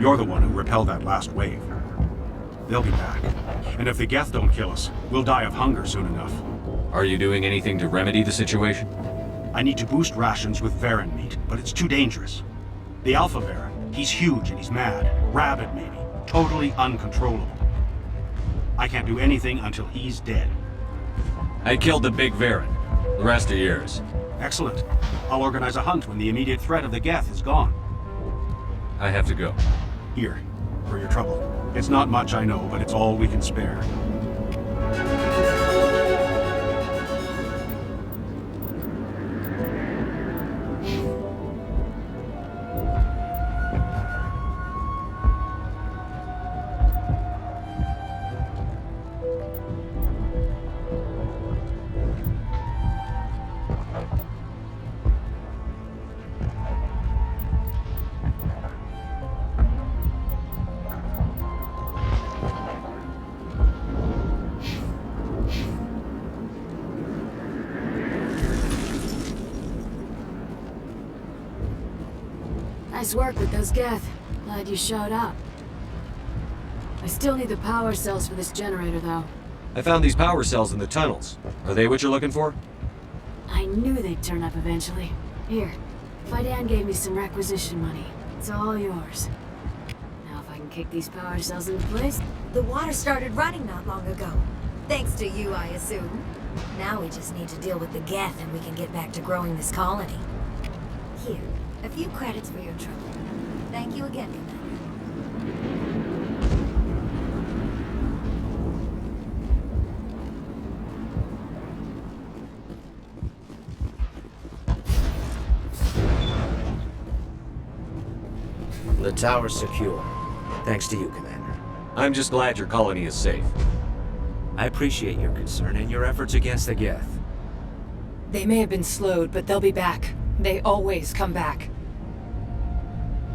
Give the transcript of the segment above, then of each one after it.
You're the one who repelled that last wave. They'll be back. And if the Geth don't kill us, we'll die of hunger soon enough. Are you doing anything to remedy the situation? I need to boost rations with Varan meat, but it's too dangerous. The Alpha Varan, he's huge and he's mad. Rabid, maybe. Totally uncontrollable. I can't do anything until he's dead. I killed the big Varan. The rest are yours. Excellent. I'll organize a hunt when the immediate threat of the Geth is gone. I have to go. Here, for your trouble. It's not much, I know, but it's all we can spare. Nice work with those Geth. Glad you showed up. I still need the power cells for this generator, though. I found these power cells in the tunnels. Are they what you're looking for? I knew they'd turn up eventually. Here, Thorian gave me some requisition money. It's all yours. Now if I can kick these power cells into place... The water started running not long ago. Thanks to you, I assume. Now we just need to deal with the Geth and we can get back to growing this colony. Here, a few credits for your trouble. Thank you again, Commander. The tower's secure. Thanks to you, Commander. I'm just glad your colony is safe. I appreciate your concern and your efforts against the Geth. They may have been slowed, but they'll be back. They always come back.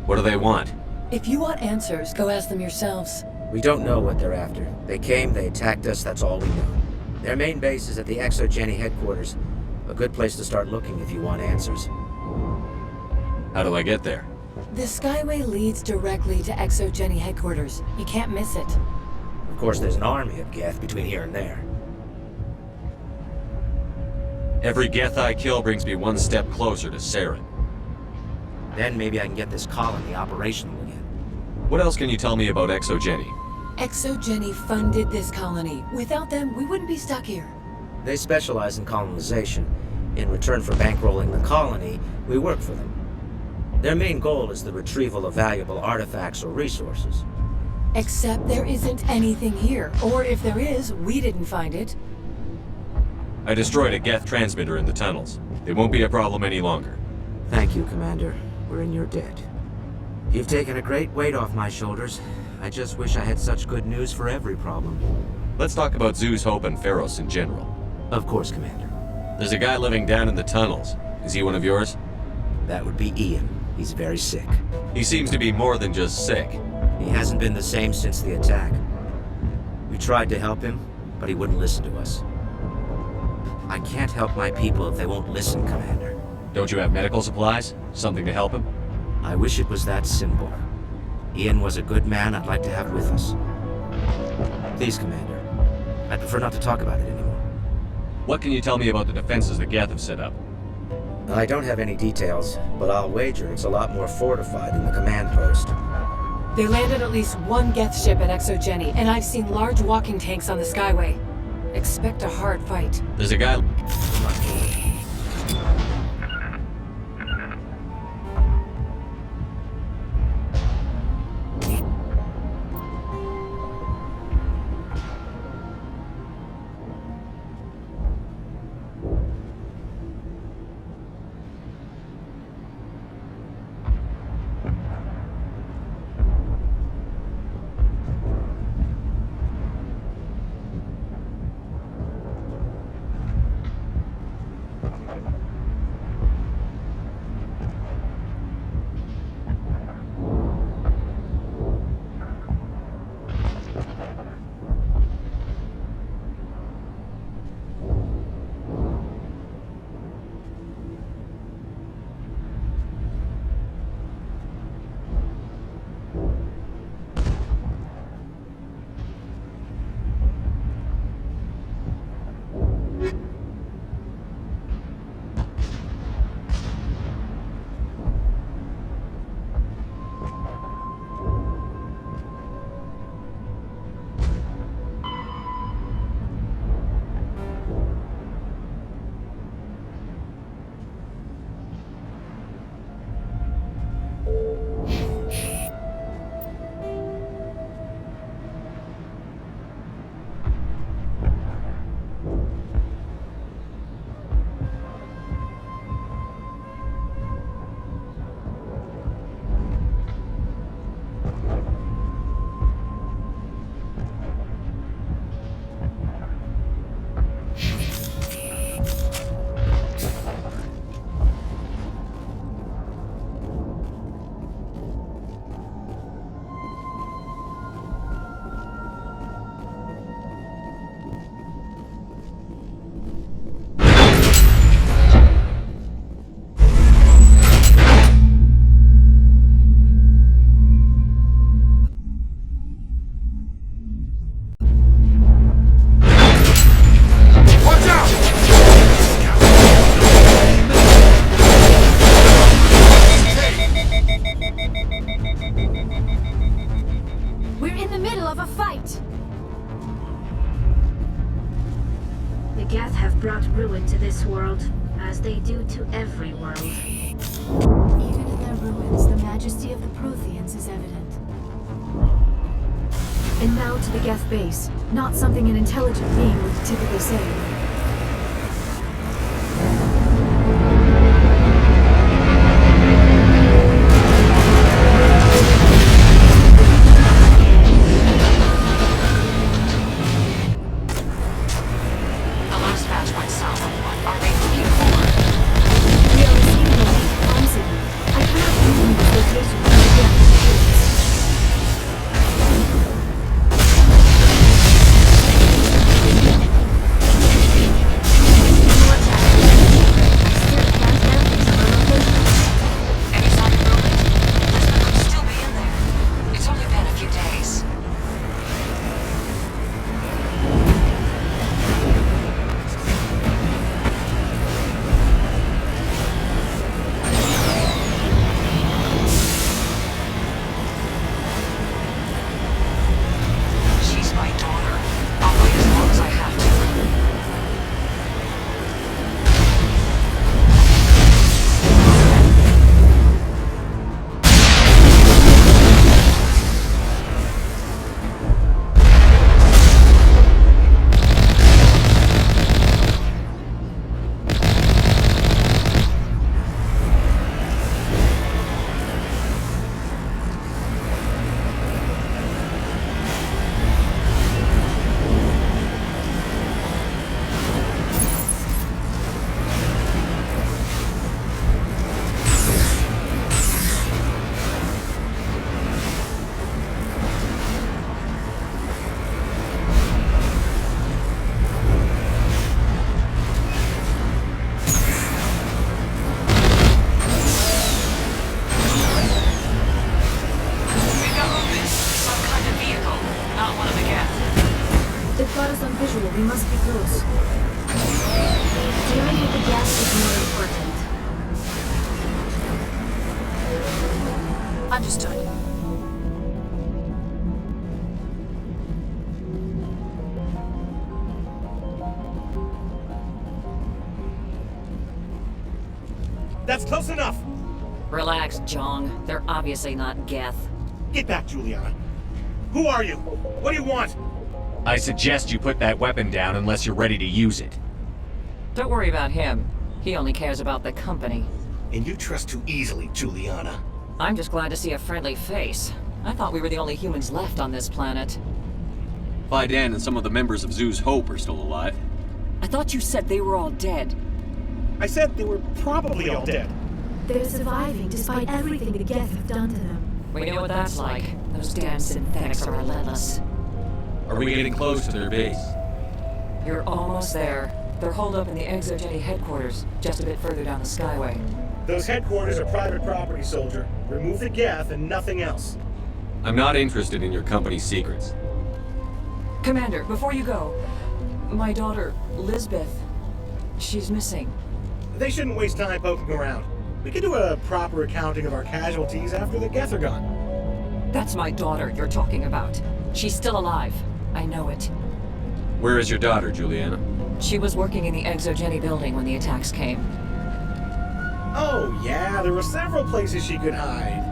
What do they want? If you want answers, go ask them yourselves. We don't know what they're after. They came, they attacked us, that's all we know. Their main base is at the ExoGeni headquarters. A good place to start looking if you want answers. How do I get there? The Skyway leads directly to ExoGeni headquarters. You can't miss it. Of course, there's an army of Geth between here and there. Every Geth I kill brings me one step closer to Saren. Then maybe I can get this colony operational again. What else can you tell me about ExoGeni? ExoGeni funded this colony. Without them, we wouldn't be stuck here. They specialize in colonization. In return for bankrolling the colony, we work for them. Their main goal is the retrieval of valuable artifacts or resources. Except there isn't anything here. Or if there is, we didn't find it. I destroyed a Geth transmitter in the tunnels. It won't be a problem any longer. Thank you, Commander. We're in your debt. You've taken a great weight off my shoulders. I just wish I had such good news for every problem. Let's talk about Zeus, Hope, and Pharos in general. Of course, Commander. There's a guy living down in the tunnels. Is he one of yours? That would be Ian. He's very sick. He seems to be more than just sick. He hasn't been the same since the attack. We tried to help him, but he wouldn't listen to us. I can't help my people if they won't listen, Commander. Don't you have medical supplies? Something to help him? I wish it was that simple. Ian was a good man I'd like to have with us. Please, Commander. I'd prefer not to talk about it anymore. What can you tell me about the defenses the Geth have set up? I don't have any details, but I'll wager it's a lot more fortified than the command post. They landed at least one Geth ship at ExoGeni, and I've seen large walking tanks on the Skyway. Expect a hard fight. There's a guy... The Geth have brought ruin to this world, as they do to every world. Even in their ruins, the majesty of the Protheans is evident. And now to the Geth base. Not something an intelligent being would typically say. We must be close. Dealing with the gas is more important. Understood. That's close enough! Relax, Jong. They're obviously not Geth. Get back, Juliana. Who are you? What do you want? I suggest you put that weapon down unless you're ready to use it. Don't worry about him. He only cares about the company. And you trust too easily, Juliana. I'm just glad to see a friendly face. I thought we were the only humans left on this planet. Fidan and some of the members of Zoo's Hope are still alive. I thought you said they were all dead. I said they were probably all dead. They're surviving despite everything the Geth have done to them. We know what that's like. Those damn synthetics are relentless. Are we getting close to their base? You're almost there. They're holed up in the Exogeny headquarters, just a bit further down the Skyway. Those headquarters are private property, soldier. Remove the Geth and nothing else. I'm not interested in your company's secrets. Commander, before you go, my daughter, Lisbeth, she's missing. They shouldn't waste time poking around. We can do a proper accounting of our casualties after the Geth are gone. That's my daughter you're talking about. She's still alive. I know it. Where is your daughter, Juliana? She was working in the Exogeny building when the attacks came. Oh, yeah, there were several places she could hide.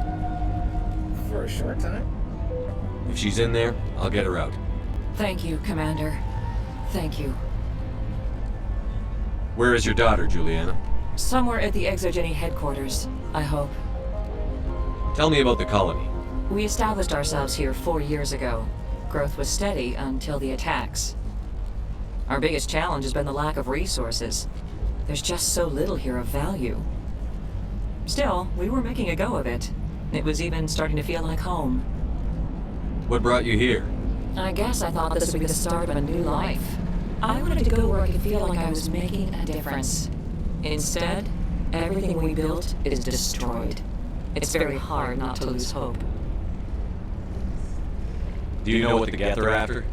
For a short time. If she's in there, I'll get her out. Thank you, Commander. Thank you. Where is your daughter, Juliana? Somewhere at the Exogeny headquarters, I hope. Tell me about the colony. We established ourselves here 4 years ago. Growth was steady until the attacks. Our biggest challenge has been the lack of resources. There's just so little here of value. Still, we were making a go of it. It was even starting to feel like home. What brought you here? I guess I thought this would be the start of a new life. I wanted to go where I could feel like I was making a difference. Instead, everything we built is destroyed. It's very hard not to lose hope. Do you know what the Geth are after?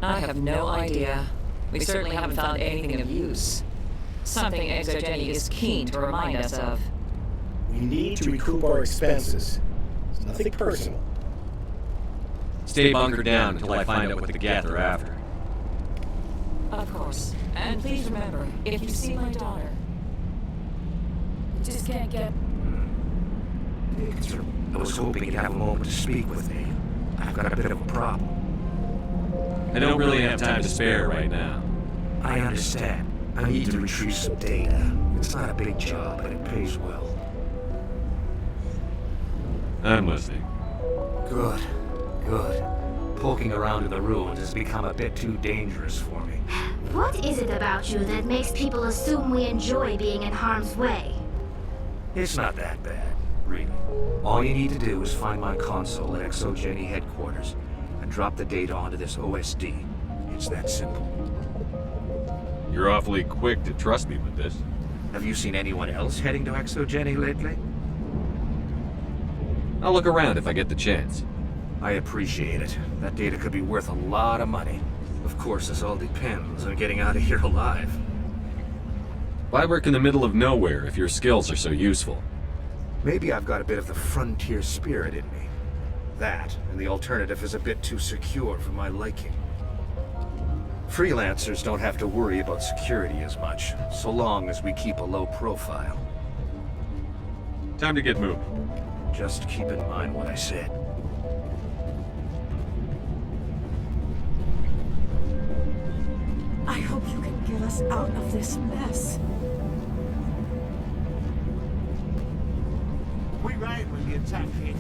I have no idea. We certainly haven't found anything of use. Something Exogeny is keen to remind us of. We need to recoup our expenses. It's nothing personal. Stay bunkered down until I find out what the Geth are after. Of course. And please remember, if you see my daughter... Just can't get... Victor, I was hoping you'd have a moment to speak with me. I've got a bit of a problem. I don't really have time to spare right now. I understand. I need to retrieve some data. It's not a big job, but it pays well. I'm listening. Good. Good. Poking around in the ruins has become a bit too dangerous for me. What is it about you that makes people assume we enjoy being in harm's way? It's not that bad, really. All you need to do is find my console at Exogeny headquarters and drop the data onto this OSD. It's that simple. You're awfully quick to trust me with this. Have you seen anyone else heading to Exogeny lately? I'll look around if I get the chance. I appreciate it. That data could be worth a lot of money. Of course, this all depends on getting out of here alive. Why work in the middle of nowhere if your skills are so useful? Maybe I've got a bit of the frontier spirit in me. That, and the alternative is a bit too secure for my liking. Freelancers don't have to worry about security as much, so long as we keep a low profile. Time to get moving. Just keep in mind what I said. I hope you can get us out of this mess. We right when the attack came.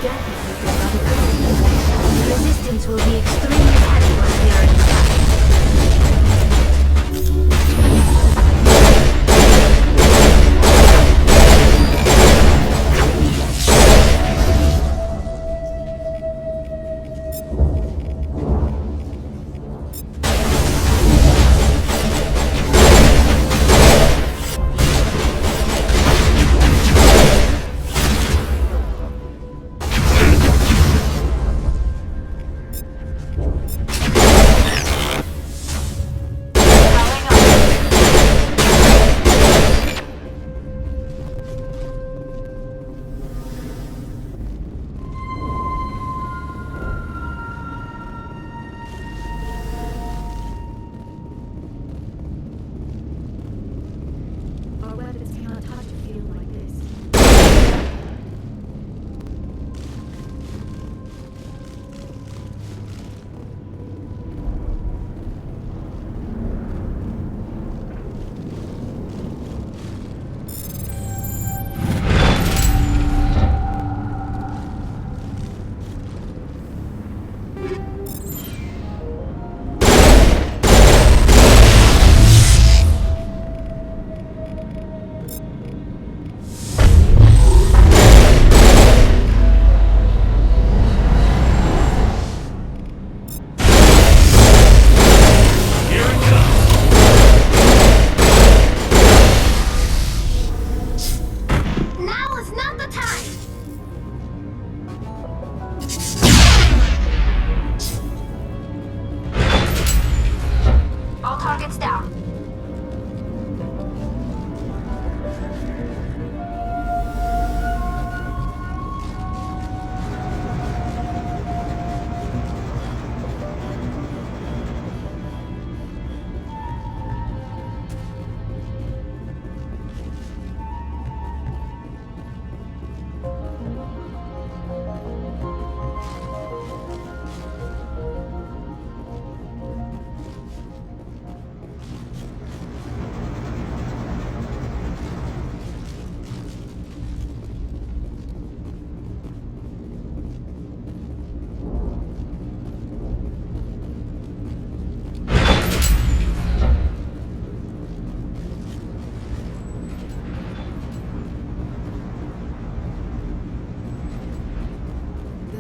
The resistance will be extremely heavy once we are inside.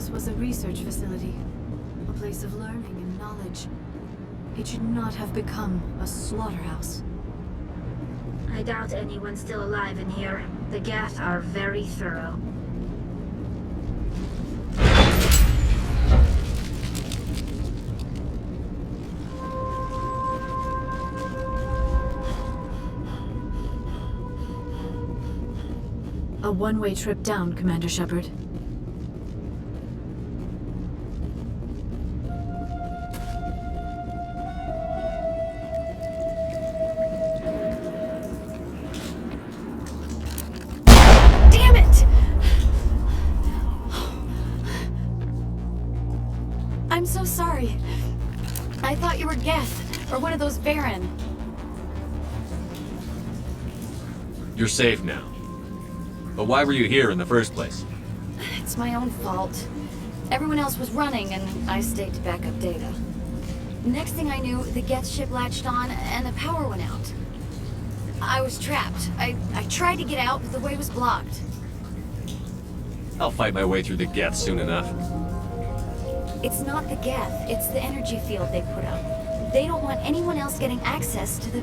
this was a research facility, a place of learning and knowledge. It should not have become a slaughterhouse. I doubt anyone's still alive in here. The Geth are very thorough. A one-way trip down, Commander Shepard. Damn it! I'm so sorry. I thought you were Geth, or one of those Baron. You're safe now. But why were you here in the first place? It's my own fault. Everyone else was running, and I stayed to back up data. Next thing I knew, the Geth ship latched on, and the power went out. I was trapped. I tried to get out, but the way was blocked. I'll fight my way through the Geth soon enough. It's not the Geth, it's the energy field they put up. They don't want anyone else getting access to the...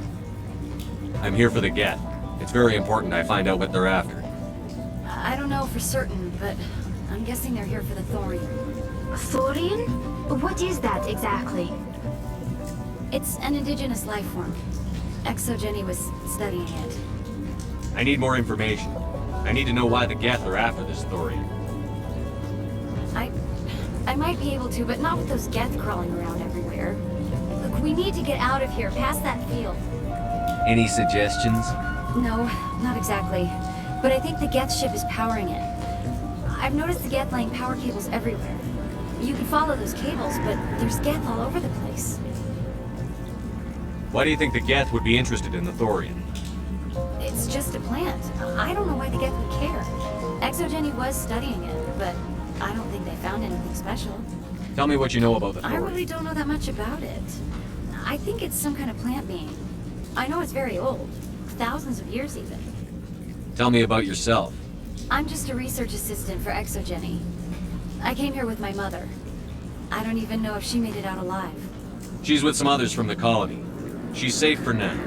I'm here for the Geth. It's very important I find out what they're after. I don't know for certain, but I'm guessing they're here for the Thorian. Thorian? What is that exactly? It's an indigenous life form. Exogeny was studying it. I need more information. I need to know why the Geth are after this Thorian. I might be able to, but not with those Geth crawling around everywhere. Look, we need to get out of here, past that field. Any suggestions? No, not exactly. But I think the Geth ship is powering it. I've noticed the Geth laying power cables everywhere. You can follow those cables, but there's Geth all over the place. Why do you think the Geth would be interested in the Thorian? It's just a plant. I don't know why the Geth would care. Exogeny was studying it, but I don't think they found anything special. Tell me what you know about the Thorian. I really don't know that much about it. I think it's some kind of plant being. I know it's very old. Thousands of years even. Tell me about yourself. I'm just a research assistant for Exogeny. I came here with my mother. I don't even know if she made it out alive. She's with some others from the colony. She's safe for now.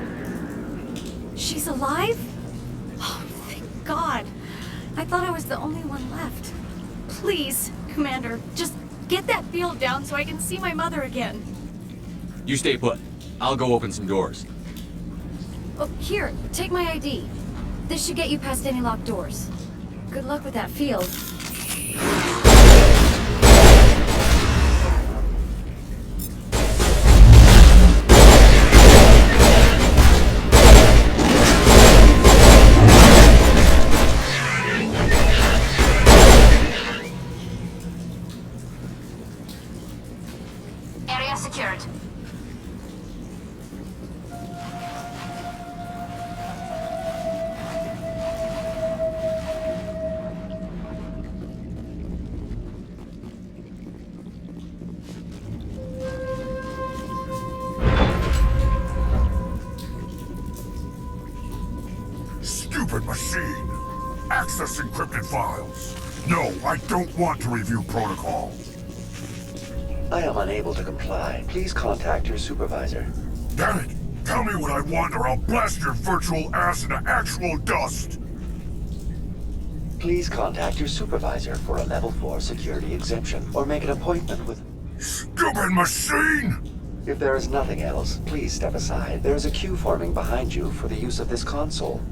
She's alive? Oh, thank God. I thought I was the only one left. Please, Commander, just get that field down so I can see my mother again. You stay put. I'll go open some doors. Oh, here, take my ID. This should get you past any locked doors. Good luck with that field. Area secured. Stupid machine! Access encrypted files. No, I don't want to review protocol. I am unable to comply. Please contact your supervisor. Damn it! Tell me what I want or I'll blast your virtual ass into actual dust! Please contact your supervisor for a level 4 security exemption, or make an appointment with... Stupid machine! If there is nothing else, please step aside. There is a queue forming behind you for the use of this console.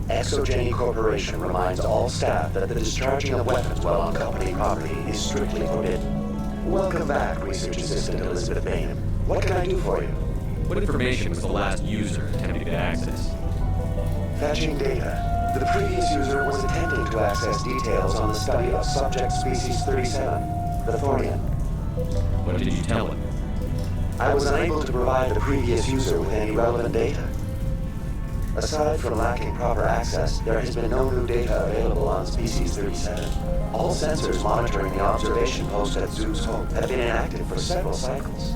Exogeny Corporation reminds all staff that the discharging of weapons while on company property is strictly forbidden. Welcome back, Research Assistant Elizabeth Bain. What can I do for you? What information was the last user attempting to access? Fetching data. The previous user was attempting to access details on the study of subject species 37, the Thorian. What did you tell him? I was unable to provide the previous user with any relevant data. Aside from lacking proper access, there has been no new data available on species 37. All sensors monitoring the observation post at Zeus Hope have been inactive for several cycles.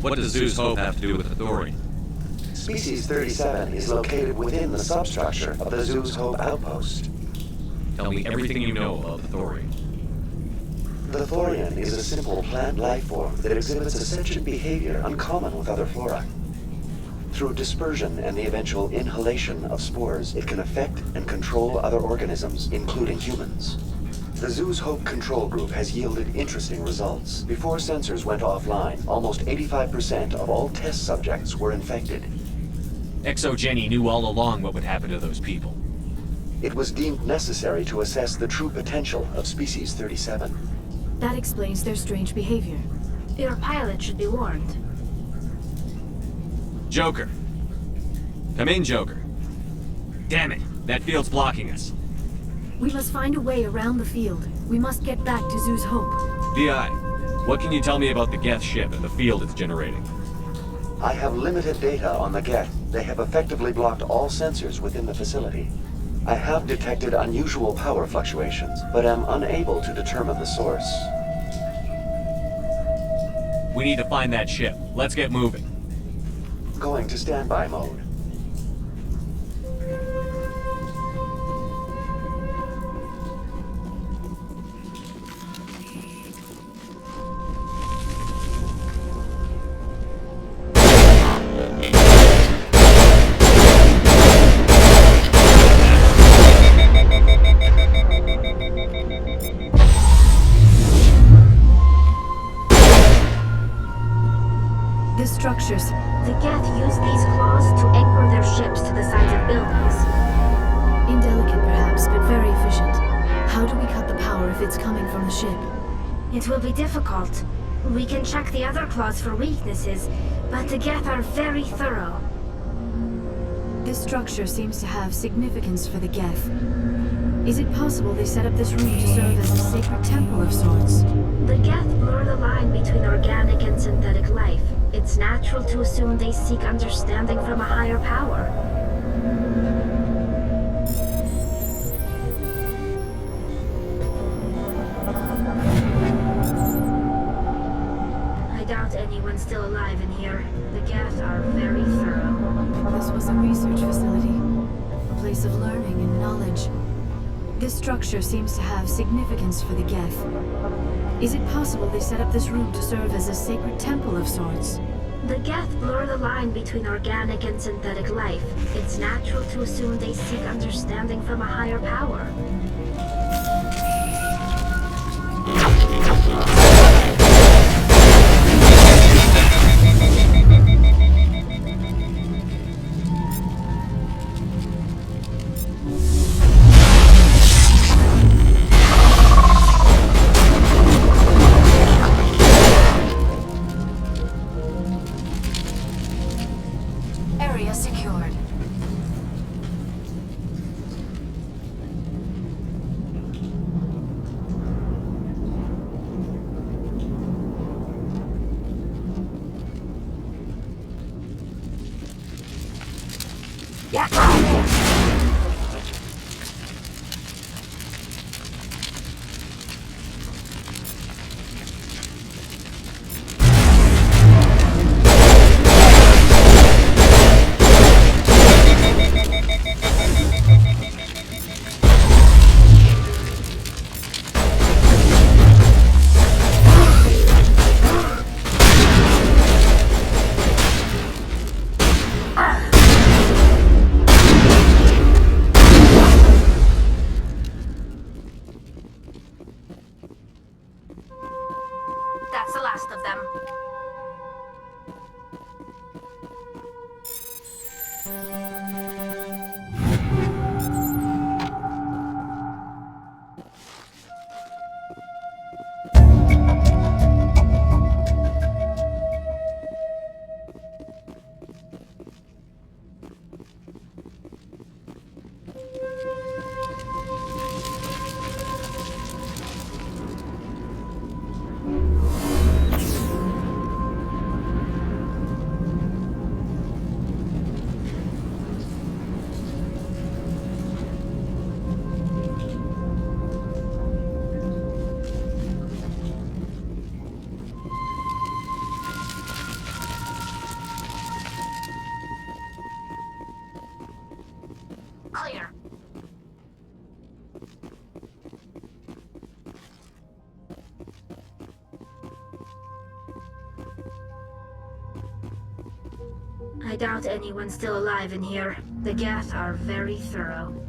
What does Zeus Hope have to do with the Thorian? Species 37 is located within the substructure of the Zeus Hope outpost. Tell me everything you know about the Thorian. The Thorian is a simple plant life form that exhibits a sentient behavior uncommon with other flora. Through dispersion and the eventual inhalation of spores, it can affect and control other organisms, including humans. The Zeus Hope control group has yielded interesting results. Before sensors went offline, almost 85% of all test subjects were infected. ExoGeni knew all along what would happen to those people. It was deemed necessary to assess the true potential of species 37. That explains their strange behavior. Your pilot should be warned. Joker. Come in, Joker. Damn it, that field's blocking us. We must find a way around the field. We must get back to Zeus Hope. VI, what can you tell me about the Geth ship and the field it's generating? I have limited data on the Geth. They have effectively blocked all sensors within the facility. I have detected unusual power fluctuations, but am unable to determine the source. We need to find that ship. Let's get moving. Going to standby mode. The structures. The Geth use these claws to anchor their ships to the sides of buildings. Indelicate perhaps, but very efficient. How do we cut the power if it's coming from the ship? It will be difficult. We can check the other claws for weaknesses, but the Geth are very thorough. This structure seems to have significance for the Geth. Is it possible they set up this room to serve as a sacred temple of sorts? The Geth blur the line between organic and synthetic life. It's natural to assume they seek understanding from a higher power. I doubt anyone's still alive in here. The Geth are very thorough. This was a research facility, a place of learning and knowledge. This structure seems to have significance for the Geth. Is it possible they set up this room to serve as a sacred temple of sorts? The Geth blur the line between organic and synthetic life. It's natural to assume they seek understanding from a higher power. Area secured. That's the last of them. I doubt anyone's still alive in here. The Geth are very thorough.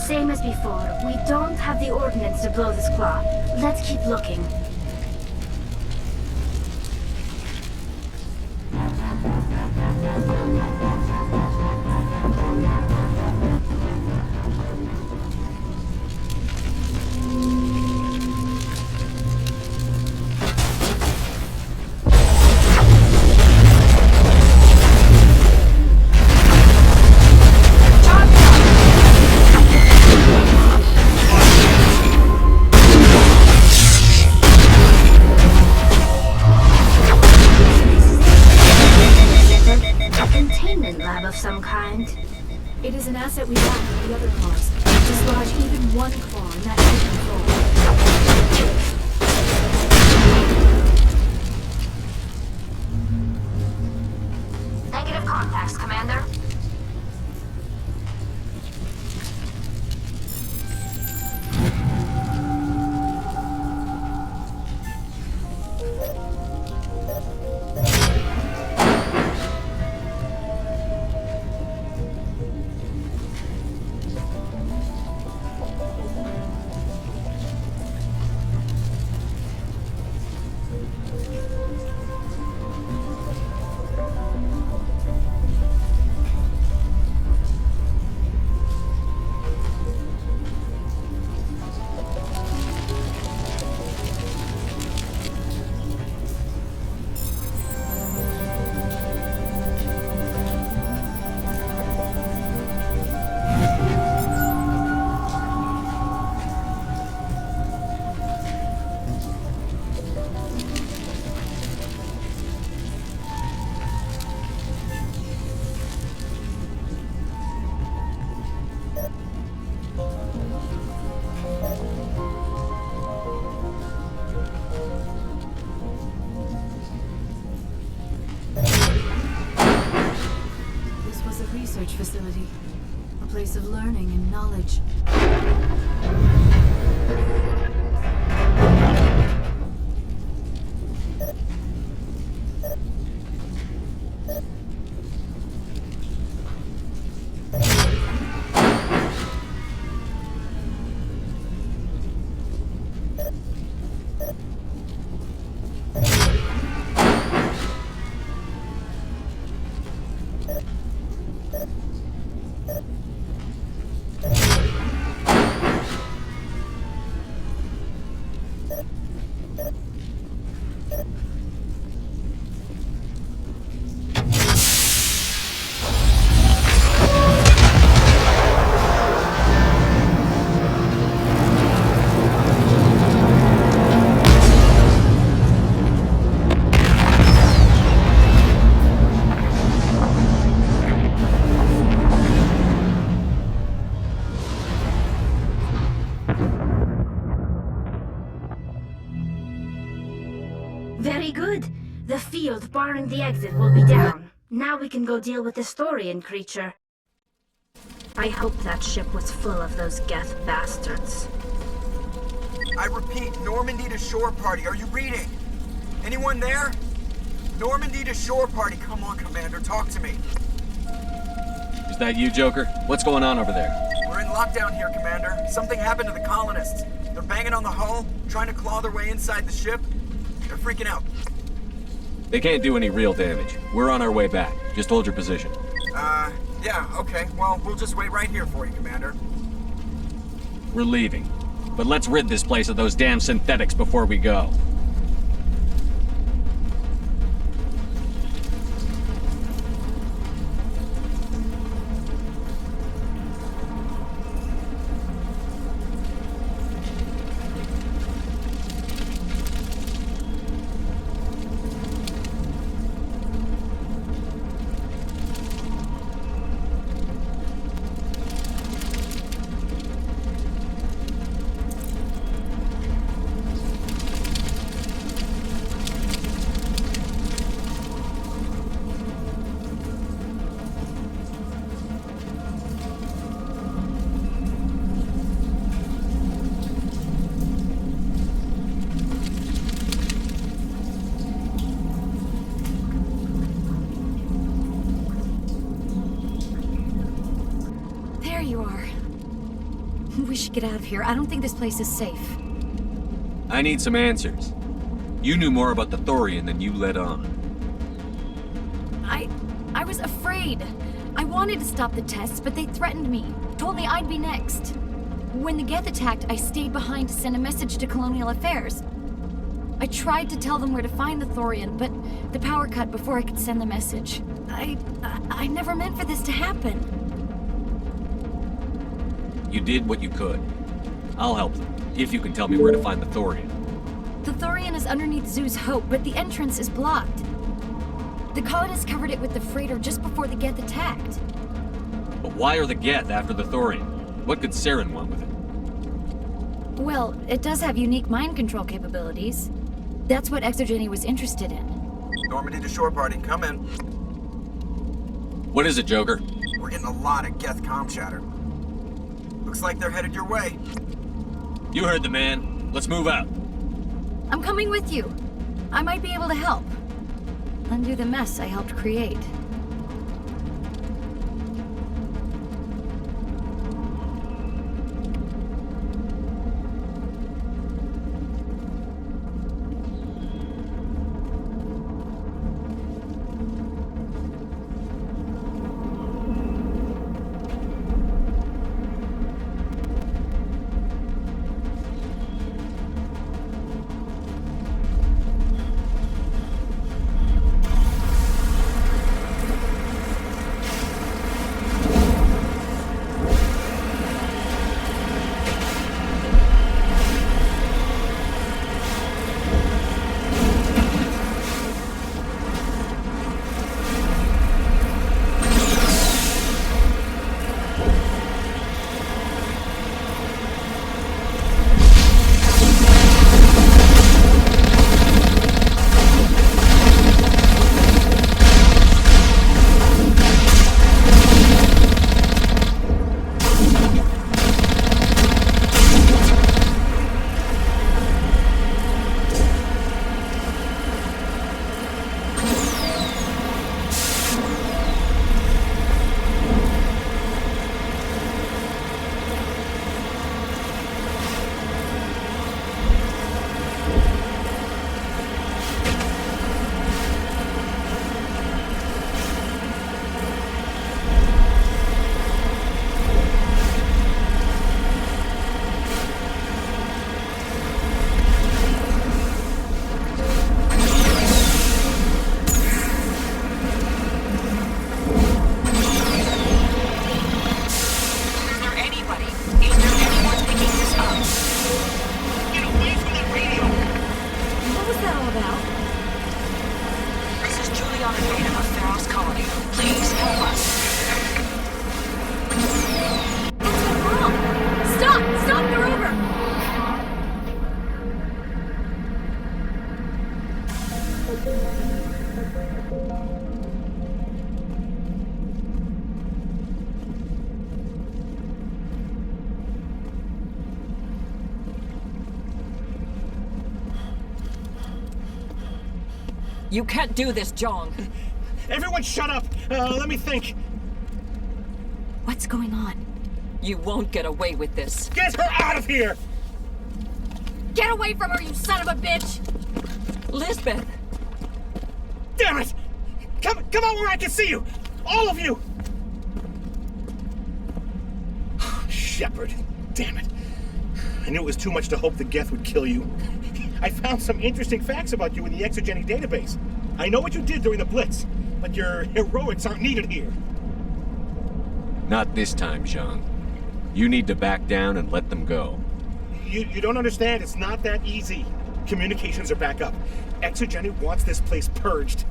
Same as before, we don't have the ordnance to blow this claw. Let's keep looking. It is an asset we lack with the other claws. Dislodge even one claw and that should control. Negative contacts, Commander. Research facility. A place of learning and knowledge. good. The field barring the exit will be down. Now we can go deal with this Thorian creature. I hope that ship was full of those Geth bastards. I repeat, Normandy to shore party. Are you reading? Anyone there? Normandy to shore party. Come on, Commander, talk to me. Is that you, Joker? What's going on over there? We're in lockdown here, Commander. Something happened to the colonists. They're banging on the hull, trying to claw their way inside the ship. They're freaking out. They can't do any real damage. We're on our way back. Just hold your position. Yeah, okay. Well, we'll just wait right here for you, Commander. We're leaving. But let's rid this place of those damn synthetics before we go. We should get out of here. I don't think this place is safe. I need some answers. You knew more about the Thorian than you let on. I was afraid. I wanted to stop the tests, but they threatened me. Told me I'd be next. When the Geth attacked, I stayed behind to send a message to Colonial Affairs. I tried to tell them where to find the Thorian, but the power cut before I could send the message. I never meant for this to happen. You did what you could. I'll help them, if you can tell me where to find the Thorian. The Thorian is underneath Zoo's Hope, but the entrance is blocked. The colonists covered it with the freighter just before the Geth attacked. But why are the Geth after the Thorian? What could Saren want with it? Well, it does have unique mind control capabilities. That's what Exogeny was interested in. Normandy to shore party, come in. What is it, Joker? We're getting a lot of Geth comm chatter. Looks like they're headed your way. You heard the man. Let's move out. I'm coming with you. I might be able to help. Undo the mess I helped create. You can't do this, Jong. Everyone shut up! Let me think. What's going on? You won't get away with this. Get her out of here! Get away from her, you son of a bitch! Lisbeth! Damn it! Come out where I can see you! All of you! Shepard. Damn it. I knew it was too much to hope the Geth would kill you. I found some interesting facts about you in the Exogeny database. I know what you did during the Blitz, but your heroics aren't needed here. Not this time, Zhang. You need to back down and let them go. You don't understand. It's not that easy. Communications are back up. Exogeny wants this place purged.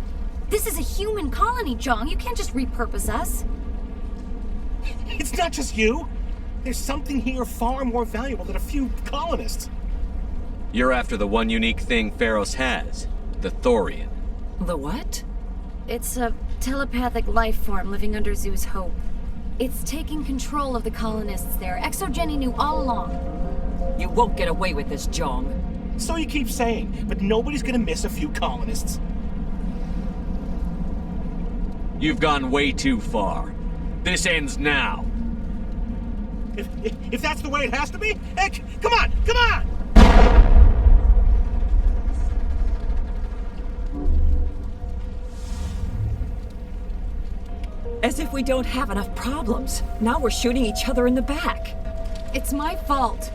This is a human colony, Jong. You can't just repurpose us. It's not just you. There's something here far more valuable than a few colonists. You're after the one unique thing Pharos has, the Thorian. The what? It's a telepathic life form living under Zoo's hope. It's taking control of the colonists there. Exogeny knew all along. You won't get away with this, Jong. So you keep saying, but nobody's gonna miss a few colonists. You've gone way too far. This ends now. If that's the way it has to be, heck, come on! As if we don't have enough problems. Now we're shooting each other in the back. It's my fault.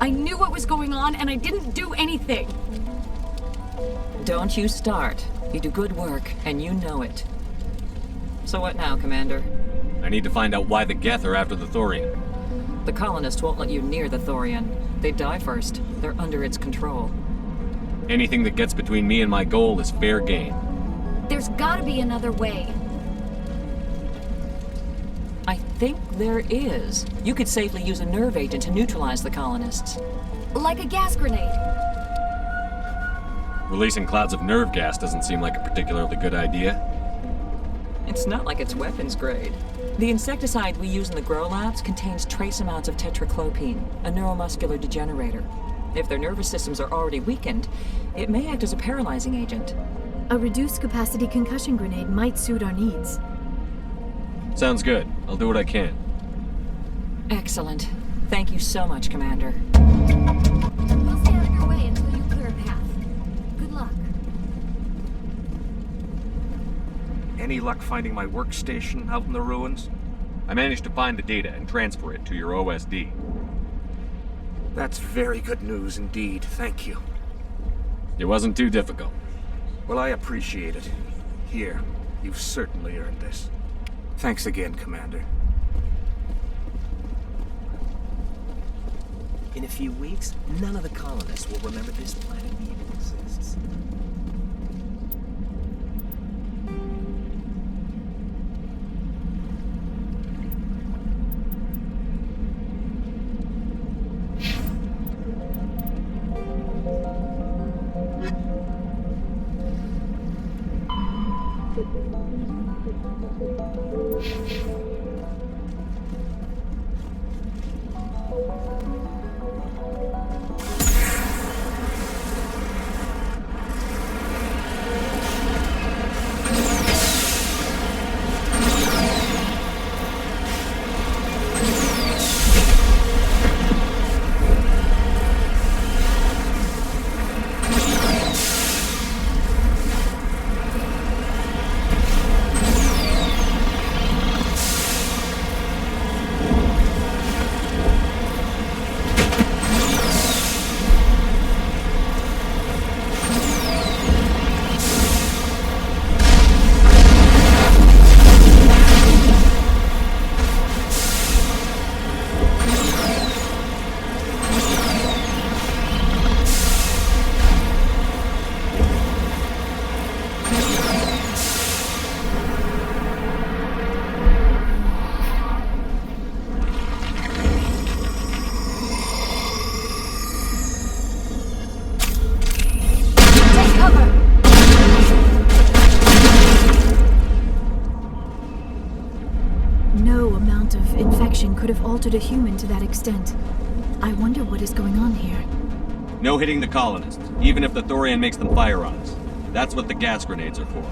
I knew what was going on and I didn't do anything. Don't you start. You do good work, and you know it. So what now, Commander? I need to find out why the Geth are after the Thorian. The colonists won't let you near the Thorian. They die first. They're under its control. Anything that gets between me and my goal is fair game. There's gotta be another way. I think there is. You could safely use a nerve agent to neutralize the colonists. Like a gas grenade. Releasing clouds of nerve gas doesn't seem like a particularly good idea. It's not like it's weapons grade. The insecticide we use in the grow labs contains trace amounts of tetraclopine, a neuromuscular degenerator. If their nervous systems are already weakened, it may act as a paralyzing agent. A reduced capacity concussion grenade might suit our needs. Sounds good. I'll do what I can. Excellent. Thank you so much, Commander. We'll stay out of your way until you clear a path. Good luck. Any luck finding my workstation out in the ruins? I managed to find the data and transfer it to your OSD. That's very good news indeed. Thank you. It wasn't too difficult. Well, I appreciate it. Here, you've certainly earned this. Thanks again, Commander. In a few weeks, none of the colonists will remember this planet even exists. Could have altered a human to that extent. I wonder what is going on here. No hitting the colonists, even if the Thorian makes them fire on us. That's what the gas grenades are for.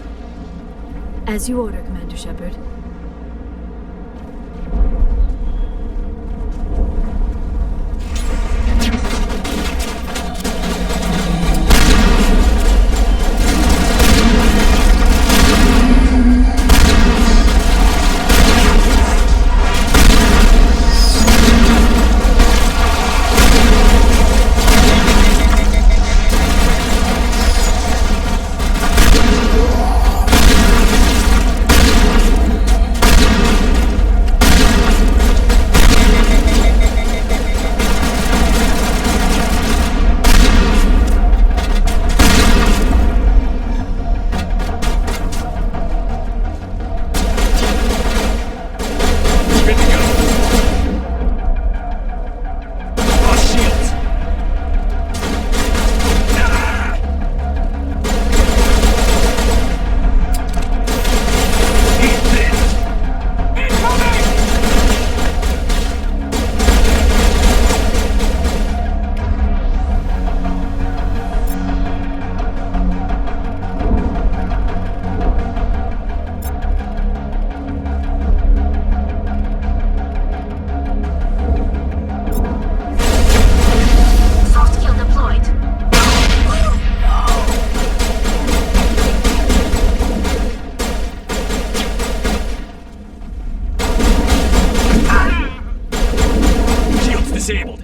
As you order, Commander Shepard. Disabled.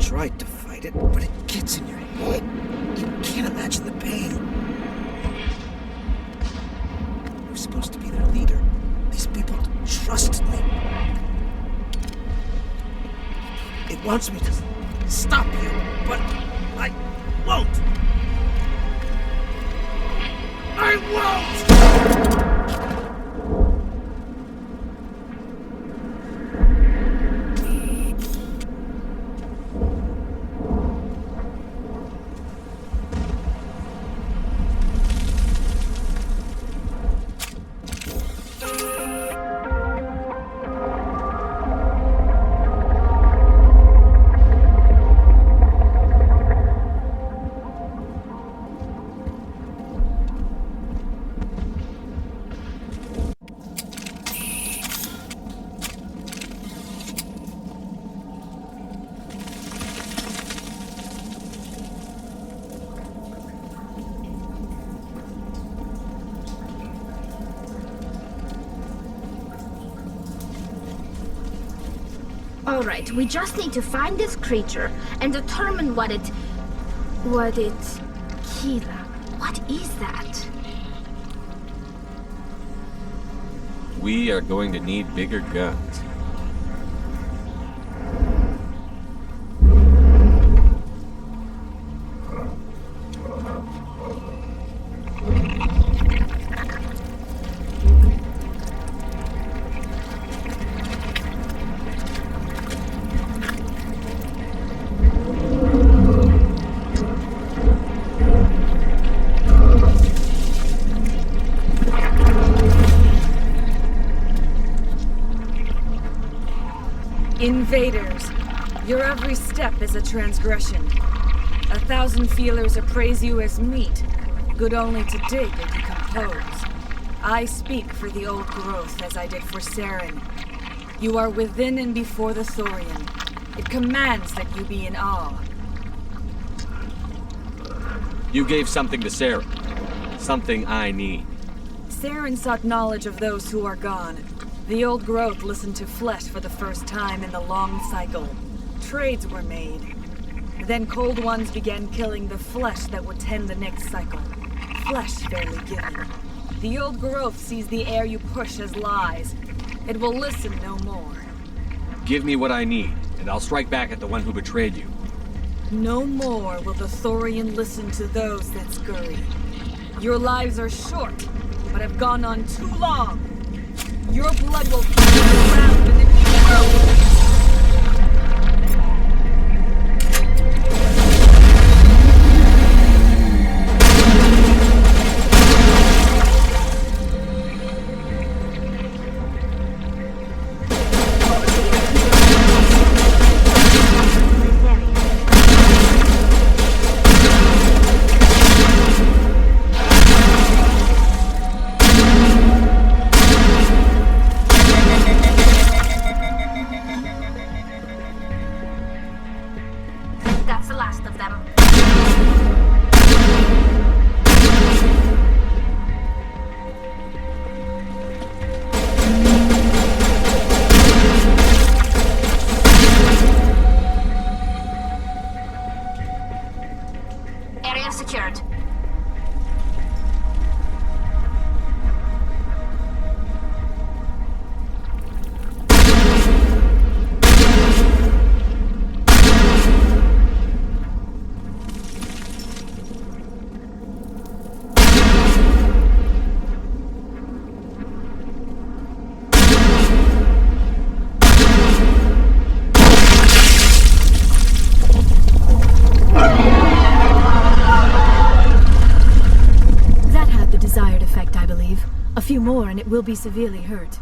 Tried to fight it, but it gets in your head. You can't imagine the pain. You're supposed to be their leader. These people trust me. It wants me to stop you, but I won't. I won't! Alright, we just need to find this creature and determine what it... Kira, what is that? We are going to need bigger guns. Invaders, your every step is a transgression. 1,000 feelers appraise you as meat, good only to dig or decompose. I speak for the old growth as I did for Saren. You are within and before the Thorian. It commands that you be in awe. You gave something to Sarah. Something I need. Saren sought knowledge of those who are gone. The old growth listened to flesh for the first time in the long cycle. Trades were made. Then cold ones began killing the flesh that would tend the next cycle. Flesh fairly given. The old growth sees the air you push as lies. It will listen no more. Give me what I need, and I'll strike back at the one who betrayed you. No more will the Thorian listen to those that scurry. Your lives are short, but have gone on too long. Your blood will cover the ground and it will. That's the last of them. Area secured. Desired effect, I believe. A few more and it will be severely hurt.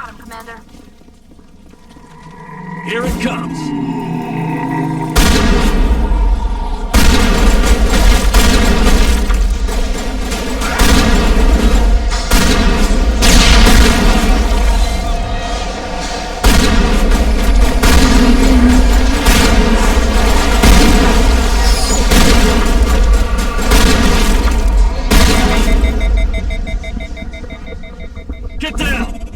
got him, Commander. Here it comes. Get down!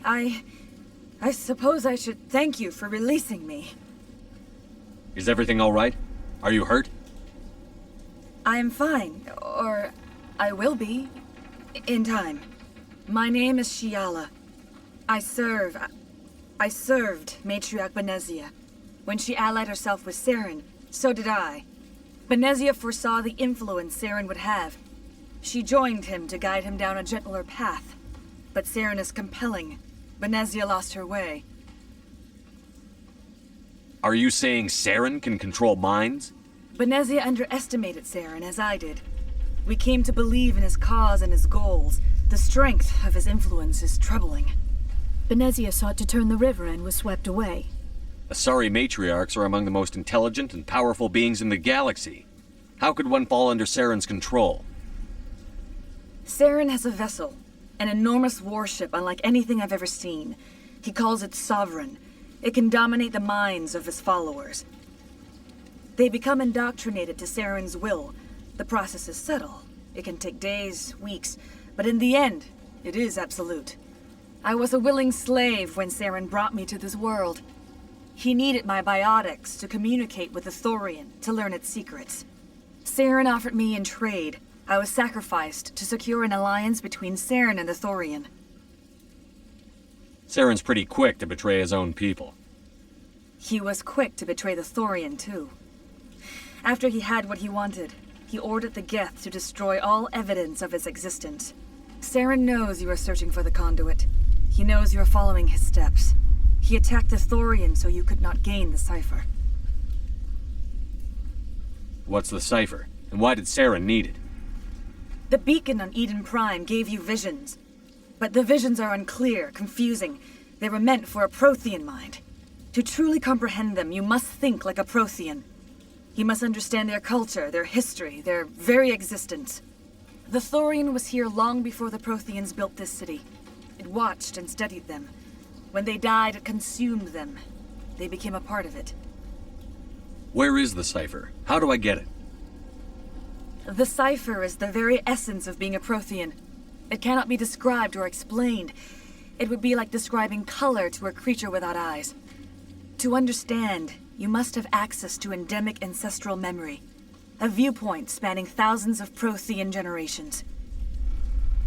I suppose I should thank you for releasing me. Is everything all right? Are you hurt? I am fine, or I will be, in time. My name is Shiala. I served Matriarch Benezia. When she allied herself with Saren, so did I. Benezia foresaw the influence Saren would have. She joined him to guide him down a gentler path. But Saren is compelling. Benezia lost her way. Are you saying Saren can control minds? Benezia underestimated Saren, as I did. We came to believe in his cause and his goals. The strength of his influence is troubling. Benezia sought to turn the river and was swept away. Asari matriarchs are among the most intelligent and powerful beings in the galaxy. How could one fall under Saren's control? Saren has a vessel, an enormous warship unlike anything I've ever seen. He calls it Sovereign. It can dominate the minds of his followers. They become indoctrinated to Saren's will. The process is subtle. It can take days, weeks, but in the end, it is absolute. I was a willing slave when Saren brought me to this world. He needed my biotics to communicate with the Thorian, to learn its secrets. Saren offered me in trade. I was sacrificed to secure an alliance between Saren and the Thorian. Saren's pretty quick to betray his own people. He was quick to betray the Thorian, too. After he had what he wanted, he ordered the Geth to destroy all evidence of its existence. Saren knows you are searching for the conduit. He knows you are following his steps. He attacked the Thorian so you could not gain the cipher. What's the cipher? And why did Saren need it? The beacon on Eden Prime gave you visions. But the visions are unclear, confusing. They were meant for a Prothean mind. To truly comprehend them, you must think like a Prothean. You must understand their culture, their history, their very existence. The Thorian was here long before the Protheans built this city. It watched and studied them. When they died, it consumed them. They became a part of it. Where is the cipher? How do I get it? The cipher is the very essence of being a Prothean. It cannot be described or explained. It would be like describing color to a creature without eyes. To understand, you must have access to endemic ancestral memory. A viewpoint spanning thousands of Prothean generations.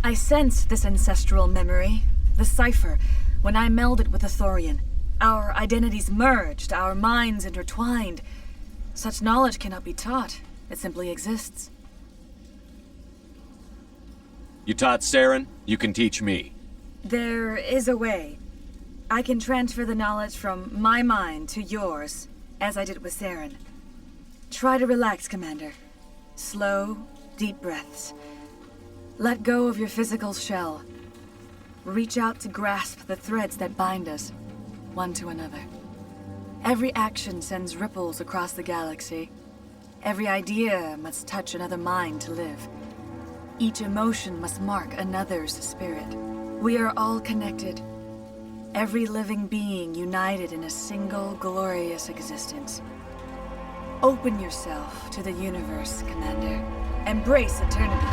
I sensed this ancestral memory, the cipher, when I melded with the Thorian. Our identities merged, our minds intertwined. Such knowledge cannot be taught. It simply exists. You taught Saren, you can teach me. There is a way. I can transfer the knowledge from my mind to yours, as I did with Saren. Try to relax, Commander. Slow, deep breaths. Let go of your physical shell. Reach out to grasp the threads that bind us, one to another. Every action sends ripples across the galaxy. Every idea must touch another mind to live. Each emotion must mark another's spirit. We are all connected. Every living being united in a single glorious existence. Open yourself to the universe, Commander. Embrace eternity.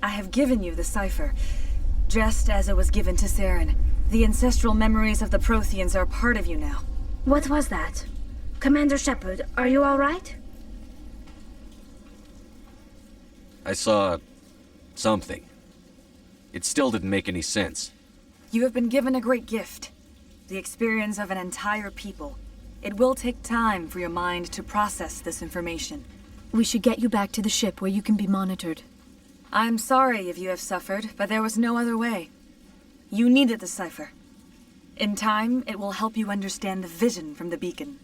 I have given you the cipher, just as it was given to Saren. The ancestral memories of the Protheans are part of you now. What was that? Commander Shepard, are you all right? I saw something. It still didn't make any sense. You have been given a great gift. The experience of an entire people. It will take time for your mind to process this information. We should get you back to the ship where you can be monitored. I'm sorry if you have suffered, but there was no other way. You needed the cipher. In time, it will help you understand the vision from the beacon.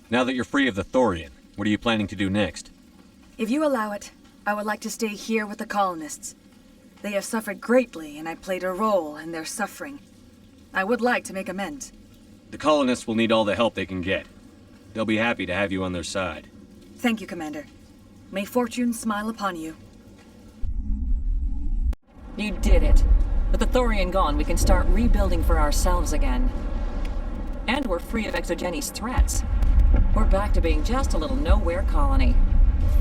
Now that you're free of the Thorian, what are you planning to do next? If you allow it, I would like to stay here with the colonists. They have suffered greatly, and I played a role in their suffering. I would like to make amends. The colonists will need all the help they can get. They'll be happy to have you on their side. Thank you, Commander. May fortune smile upon you. You did it. With the Thorian gone, we can start rebuilding for ourselves again. And we're free of Exogenes' threats. We're back to being just a little nowhere colony.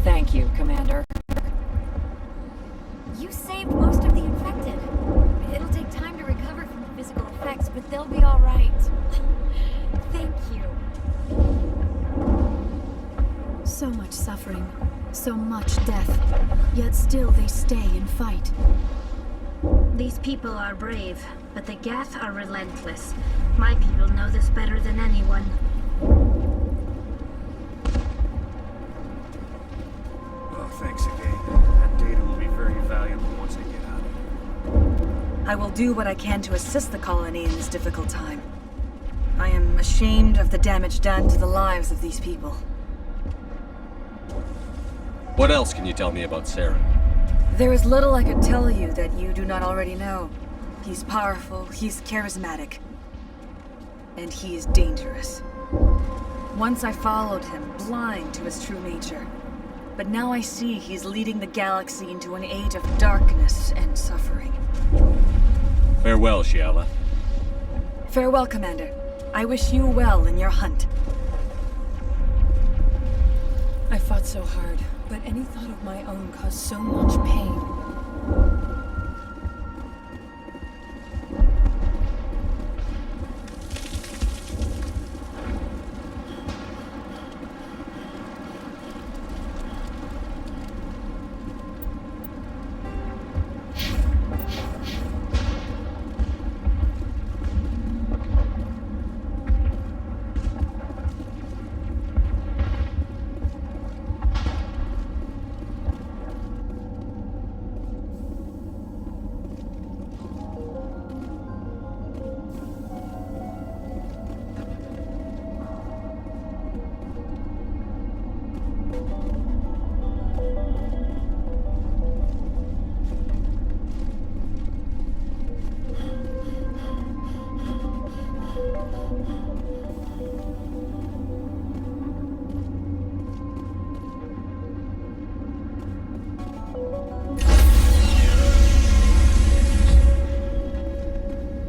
Thank you, Commander. You saved most of the infected. It'll take time to recover from the physical effects, but they'll be all right. Thank you. So much suffering, so much death, yet still they stay and fight. These people are brave, but the Geth are relentless. My people know this better than anyone. Oh, thanks again. That data will be very valuable once I get out of here. I will do what I can to assist the colony in this difficult time. I am ashamed of the damage done to the lives of these people. What else can you tell me about Saren? There is little I could tell you that you do not already know. He's powerful, he's charismatic, and he is dangerous. Once I followed him, blind to his true nature. But now I see he's leading the galaxy into an age of darkness and suffering. Farewell, Shiala. Farewell, Commander. I wish you well in your hunt. I fought so hard, but any thought of my own caused so much pain.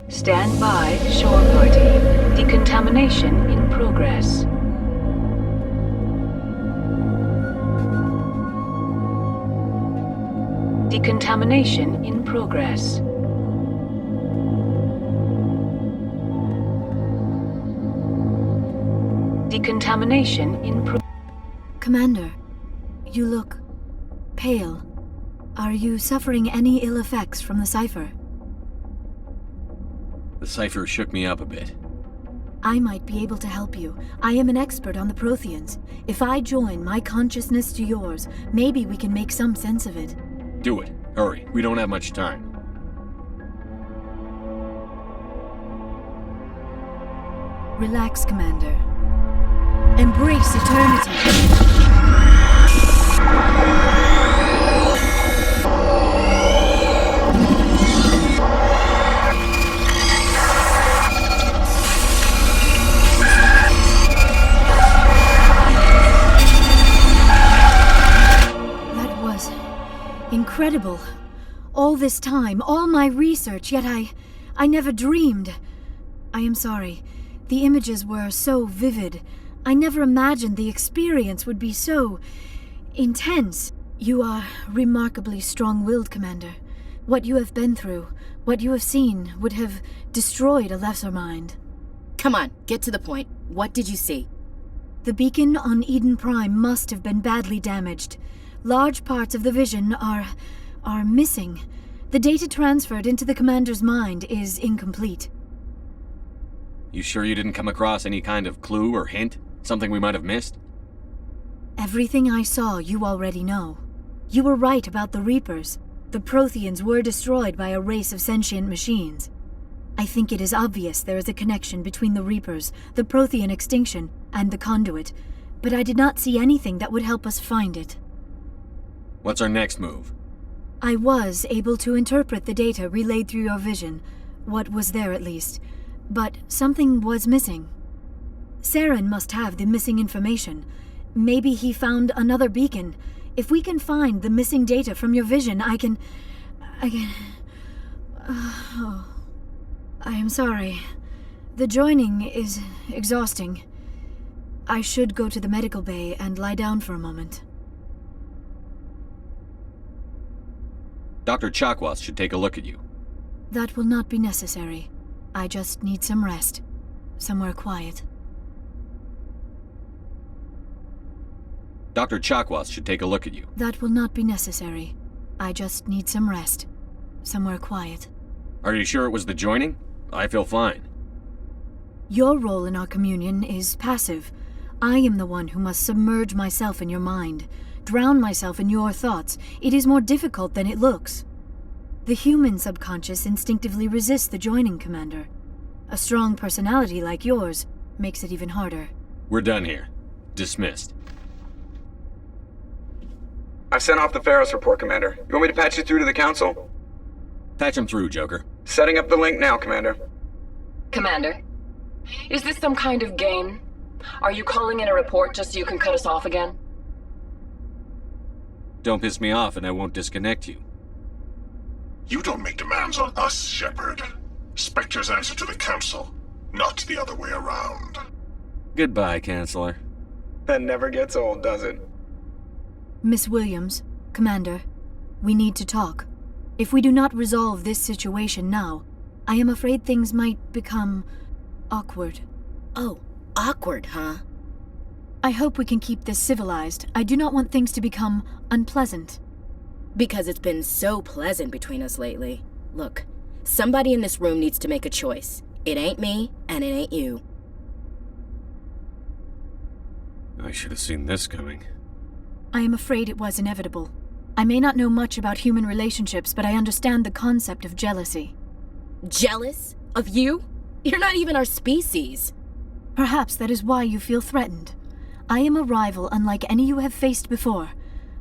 Stand by, shore party. Decontamination in progress. Decontamination in progress. Decontamination in Commander, you look pale. Are you suffering any ill effects from the cipher? The cipher shook me up a bit. I might be able to help you. I am an expert on the Protheans. If I join my consciousness to yours, maybe we can make some sense of it. Do it. Hurry. We don't have much time. Relax, Commander. Embrace eternity. Incredible. All this time, all my research, yet I never dreamed. I am sorry. The images were so vivid. I never imagined the experience would be so intense. You are remarkably strong-willed, Commander. What you have been through, what you have seen, would have destroyed a lesser mind. Come on, get to the point. What did you see? The beacon on Eden Prime must have been badly damaged. Large parts of the vision are missing. The data transferred into the commander's mind is incomplete. You sure you didn't come across any kind of clue or hint? Something we might have missed? Everything I saw you already know. You were right about the Reapers. The Protheans were destroyed by a race of sentient machines. I think it is obvious there is a connection between the Reapers, the Prothean extinction, and the conduit, but I did not see anything that would help us find it. What's our next move? I was able to interpret the data relayed through your vision, what was there at least, but something was missing. Saren must have the missing information. Maybe he found another beacon. If we can find the missing data from your vision, I can... I am sorry. The joining is exhausting. I should go to the medical bay and lie down for a moment. Dr. Chakwas should take a look at you. That will not be necessary. I just need some rest. Somewhere quiet. Dr. Chakwas should take a look at you. That will not be necessary. I just need some rest. Somewhere quiet. Are you sure it was the joining? I feel fine. Your role in our communion is passive. I am the one who must submerge myself in your mind, drown myself in your thoughts. It is more difficult than it looks. The human subconscious instinctively resists the joining, Commander. A strong personality like yours makes it even harder. We're done here. Dismissed. I've sent off the Pharaoh's report, Commander. You want me to patch you through to the Council? Patch him through, Joker. Setting up the link now, Commander. Commander, is this some kind of game? Are you calling in a report just so you can cut us off again? Don't piss me off and I won't disconnect you. You don't make demands on us, Shepard. Spectres answer to the Council, not the other way around. Goodbye, Chancellor. That never gets old, does it? Miss Williams, Commander, we need to talk. If we do not resolve this situation now, I am afraid things might become awkward. Oh, awkward, huh? I hope we can keep this civilized. I do not want things to become unpleasant. Because it's been so pleasant between us lately. Look, somebody in this room needs to make a choice. It ain't me, and it ain't you. I should have seen this coming. I am afraid it was inevitable. I may not know much about human relationships, but I understand the concept of jealousy. Jealous? Of you? You're not even our species. Perhaps that is why you feel threatened. I am a rival unlike any you have faced before.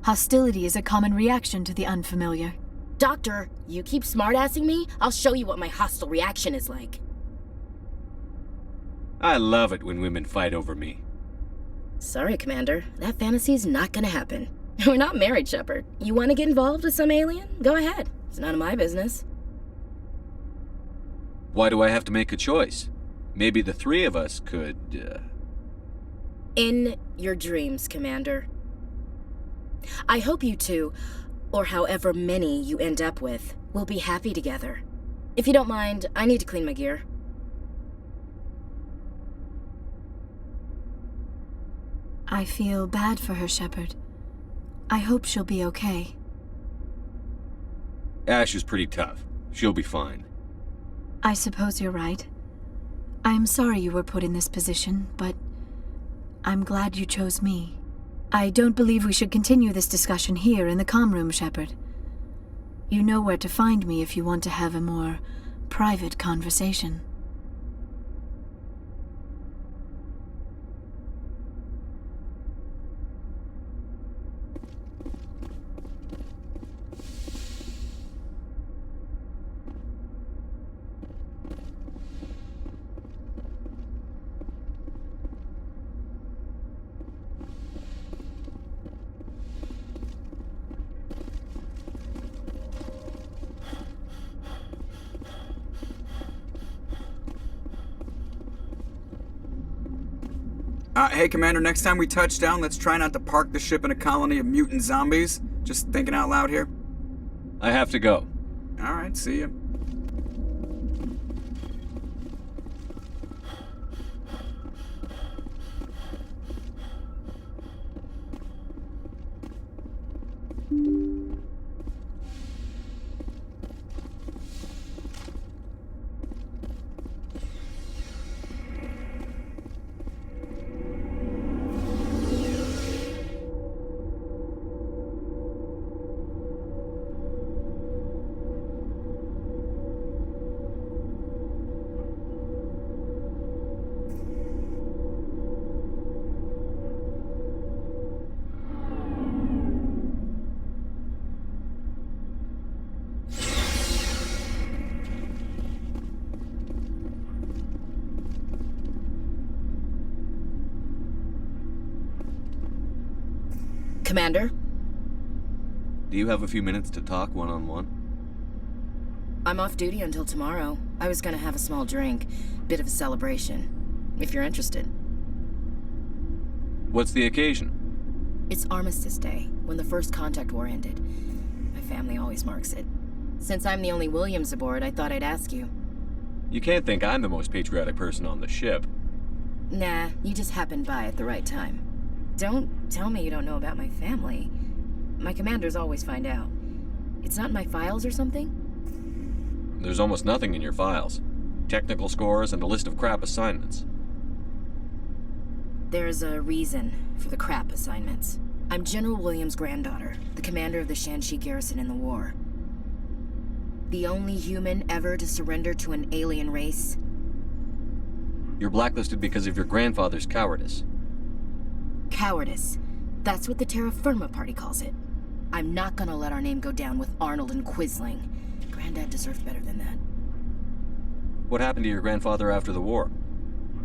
Hostility is a common reaction to the unfamiliar. Doctor, you keep smartassing me, I'll show you what my hostile reaction is like. I love it when women fight over me. Sorry, Commander. That fantasy's not gonna happen. We're not married, Shepard. You want to get involved with some alien? Go ahead. It's none of my business. Why do I have to make a choice? Maybe the three of us could, In your dreams, Commander. I hope you two, or however many you end up with, will be happy together. If you don't mind, I need to clean my gear. I feel bad for her, Shepard. I hope she'll be okay. Ash is pretty tough. She'll be fine. I suppose you're right. I'm sorry you were put in this position, but I'm glad you chose me. I don't believe we should continue this discussion here in the comm room, Shepard. You know where to find me if you want to have a more private conversation. Hey, Commander, next time we touch down, let's try not to park the ship in a colony of mutant zombies. Just thinking out loud here. I have to go. All right, see ya. Commander? Do you have a few minutes to talk one-on-one? I'm off duty until tomorrow. I was gonna have a small drink. Bit of a celebration. If you're interested. What's the occasion? It's Armistice Day, when the First Contact War ended. My family always marks it. Since I'm the only Williams aboard, I thought I'd ask you. You can't think I'm the most patriotic person on the ship. Nah, you just happened by at the right time. Don't tell me you don't know about my family. My commanders always find out. It's not in my files or something? There's almost nothing in your files. Technical scores and a list of crap assignments. There's a reason for the crap assignments. I'm General Williams' granddaughter, the commander of the Shanxi garrison in the war. The only human ever to surrender to an alien race. You're blacklisted because of your grandfather's cowardice. Cowardice. That's what the Terra Firma Party calls it. I'm not gonna let our name go down with Arnold and Quisling. Granddad deserved better than that. What happened to your grandfather after the war?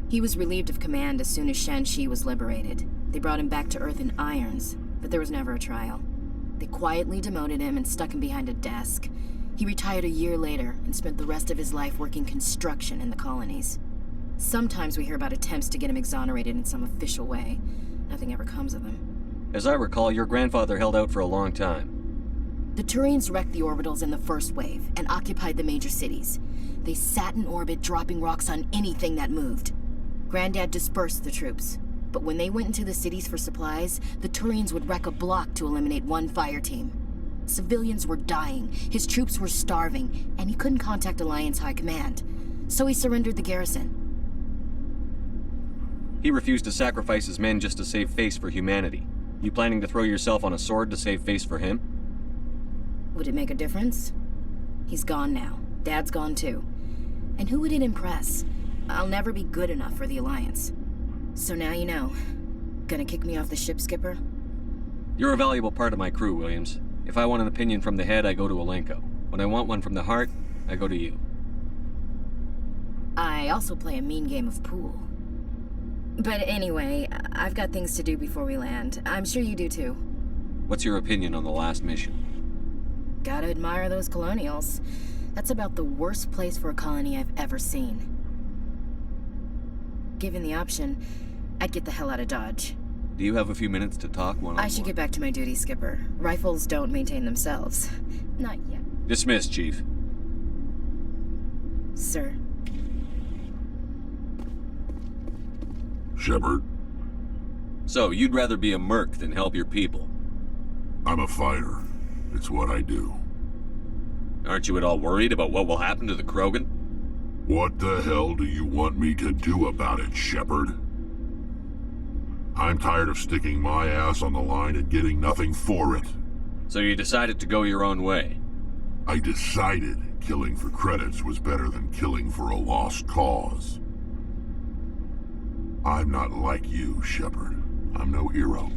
He was relieved of command as soon as Shanxi was liberated. They brought him back to Earth in irons, but there was never a trial. They quietly demoted him and stuck him behind a desk. He retired a year later and spent the rest of his life working construction in the colonies. Sometimes we hear about attempts to get him exonerated in some official way. Nothing ever comes of him. As I recall, your grandfather held out for a long time. The Thorians wrecked the orbitals in the first wave and occupied the major cities. They sat in orbit, dropping rocks on anything that moved. Granddad dispersed the troops, but when they went into the cities for supplies, the Thorians would wreck a block to eliminate one fire team. Civilians were dying, his troops were starving, and he couldn't contact Alliance High Command. So he surrendered the garrison. He refused to sacrifice his men just to save face for humanity. You planning to throw yourself on a sword to save face for him? Would it make a difference? He's gone now. Dad's gone too. And who would it impress? I'll never be good enough for the Alliance. So now you know. Gonna kick me off the ship, Skipper? You're a valuable part of my crew, Williams. If I want an opinion from the head, I go to Alenko. When I want one from the heart, I go to you. I also play a mean game of pool. But anyway, I've got things to do before we land. I'm sure you do too. What's your opinion on the last mission? Gotta admire those colonials. That's about the worst place for a colony I've ever seen. Given the option, I'd get the hell out of Dodge. Do you have a few minutes to talk one-on-one? I should get back to my duty, Skipper. Rifles don't maintain themselves. Not yet. Dismissed, Chief. Sir. Shepard? So, you'd rather be a merc than help your people? I'm a fighter. It's what I do. Aren't you at all worried about what will happen to the Krogan? What the hell do you want me to do about it, Shepard? I'm tired of sticking my ass on the line and getting nothing for it. So you decided to go your own way? I decided killing for credits was better than killing for a lost cause. I'm not like you, Shepard. I'm no hero.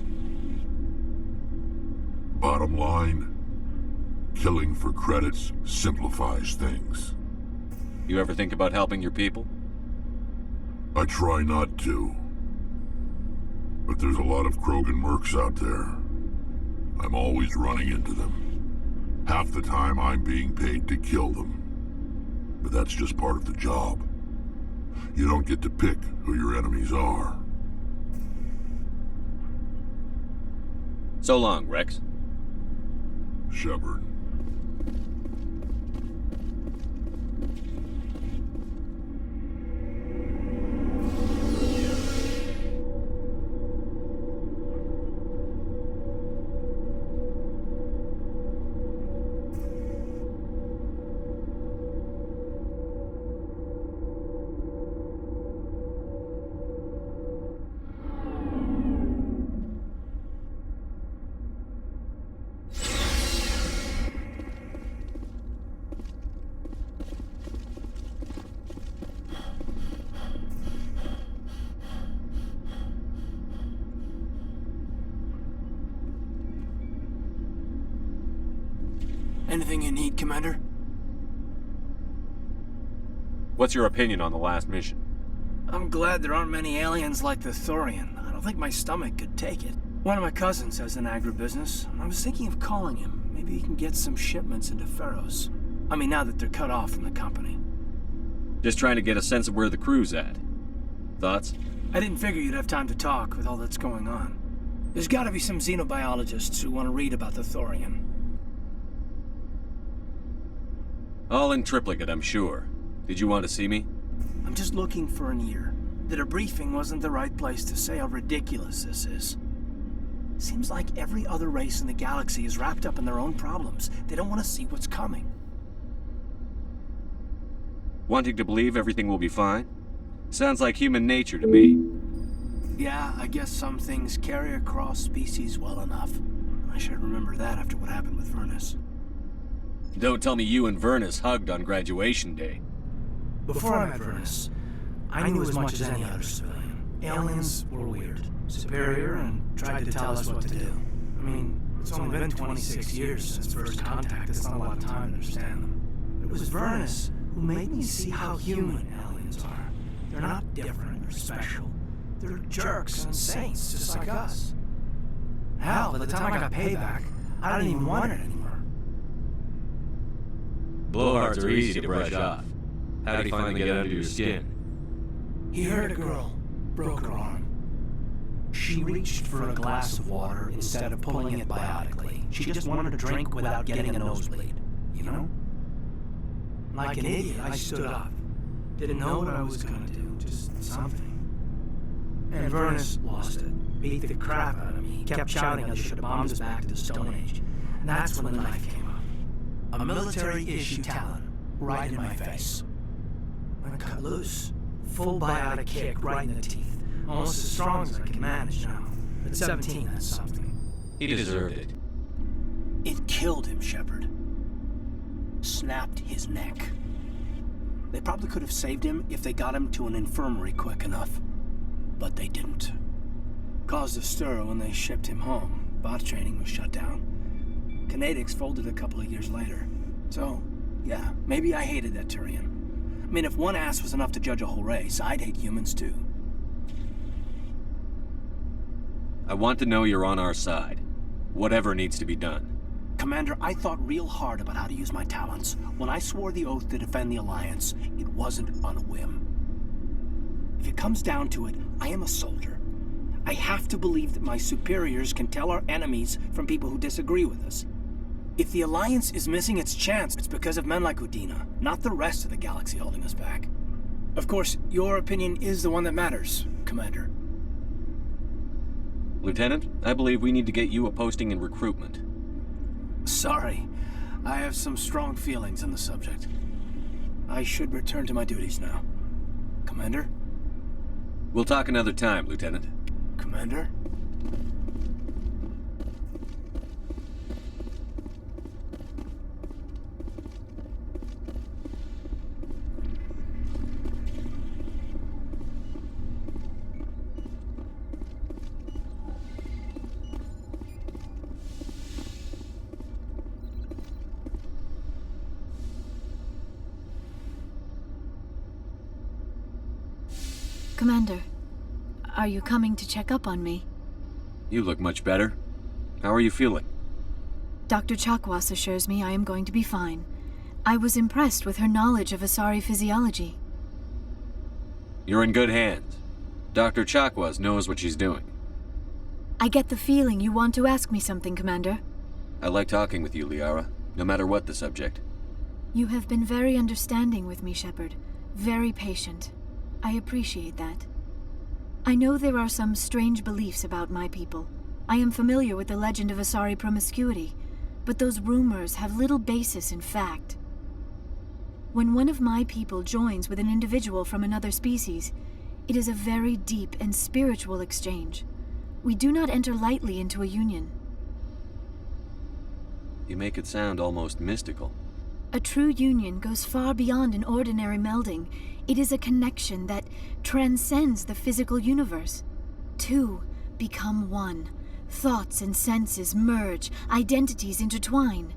Bottom line, killing for credits simplifies things. You ever think about helping your people? I try not to. But there's a lot of Krogan mercs out there. I'm always running into them. Half the time I'm being paid to kill them. But that's just part of the job. You don't get to pick who your enemies are. So long, Rex. Shepard. Anything you need, Commander? What's your opinion on the last mission? I'm glad there aren't many aliens like the Thorian. I don't think my stomach could take it. One of my cousins has an agribusiness. I was thinking of calling him. Maybe he can get some shipments into Pharaohs. I mean, now that they're cut off from the company. Just trying to get a sense of where the crew's at. Thoughts? I didn't figure you'd have time to talk with all that's going on. There's gotta be some xenobiologists who want to read about the Thorian. All in triplicate, I'm sure. Did you want to see me? I'm just looking for an ear. The debriefing wasn't the right place to say how ridiculous this is. Seems like every other race in the galaxy is wrapped up in their own problems. They don't want to see what's coming. Wanting to believe everything will be fine? Sounds like human nature to me. Yeah, I guess some things carry across species well enough. I should remember that after what happened with Vernus. Don't tell me you and Vernus hugged on graduation day. Before I met Vernus, I knew as much as any other civilian. Aliens were weird, superior, and tried to tell us what to do. I mean, it's only been 26 years since first contact. It's not a lot of time to understand them. It was Vernus who made me see how human aliens are. They're not different or special. They're jerks and saints just like us. Hell, by the time I got payback, I didn't even want it anymore. Blowhards are easy to brush off. How did he finally get under your skin? He hurt a girl, broke her arm. She reached for a glass of water instead of pulling it biotically. She just wanted to drink without getting a nosebleed, you know? Like an idiot, I stood up. Didn't know what I was gonna do, just something. And Vernus lost it. Beat the crap out of me. He kept shouting how they should have bombed us back to the Stone Age. And that's when the knife came up. A military-issue talon, right in my face. I cut loose. Full biotic kick right in the teeth. Almost as strong as I can manage now. At 17, that's something. He deserved it. It killed him, Shepard. Snapped his neck. They probably could have saved him if they got him to an infirmary quick enough. But they didn't. Caused a stir when they shipped him home. Bot training was shut down. Kinetics folded a couple of years later. So, yeah, maybe I hated that Thorian. I mean, if one ass was enough to judge a whole race, I'd hate humans too. I want to know you're on our side. Whatever needs to be done. Commander, I thought real hard about how to use my talents. When I swore the oath to defend the Alliance, it wasn't on a whim. If it comes down to it, I am a soldier. I have to believe that my superiors can tell our enemies from people who disagree with us. If the Alliance is missing its chance, it's because of men like Udina, not the rest of the galaxy holding us back. Of course, your opinion is the one that matters, Commander. Lieutenant, I believe we need to get you a posting in recruitment. Sorry, I have some strong feelings on the subject. I should return to my duties now. Commander? We'll talk another time, Lieutenant. Commander? Commander, are you coming to check up on me? You look much better. How are you feeling? Dr. Chakwas assures me I am going to be fine. I was impressed with her knowledge of Asari physiology. You're in good hands. Dr. Chakwas knows what she's doing. I get the feeling you want to ask me something, Commander. I like talking with you, Liara, no matter what the subject. You have been very understanding with me, Shepard. Very patient. I appreciate that. I know there are some strange beliefs about my people. I am familiar with the legend of Asari promiscuity, but those rumors have little basis in fact. When one of my people joins with an individual from another species, it is a very deep and spiritual exchange. We do not enter lightly into a union. You make it sound almost mystical. A true union goes far beyond an ordinary melding. It is a connection that transcends the physical universe. Two become one. Thoughts and senses merge, identities intertwine.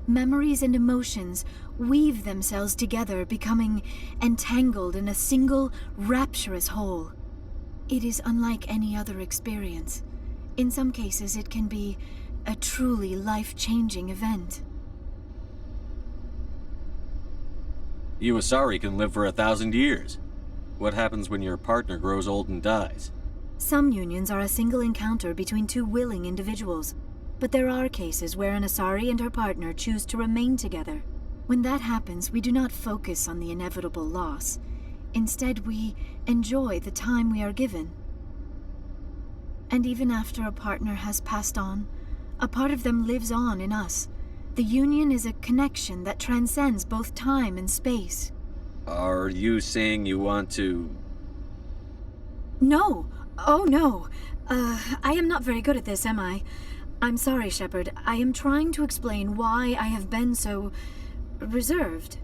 Memories and emotions weave themselves together, becoming entangled in a single, rapturous whole. It is unlike any other experience. In some cases, it can be a truly life-changing event. You Asari can live for 1,000 years. What happens when your partner grows old and dies? Some unions are a single encounter between two willing individuals, but there are cases where an Asari and her partner choose to remain together. When that happens, we do not focus on the inevitable loss. Instead, we enjoy the time we are given. And even after a partner has passed on, a part of them lives on in us. The union is a connection that transcends both time and space. Are you saying you want to... No! Oh, no! I am not very good at this, am I? I'm sorry, Shepard. I am trying to explain why I have been so... reserved.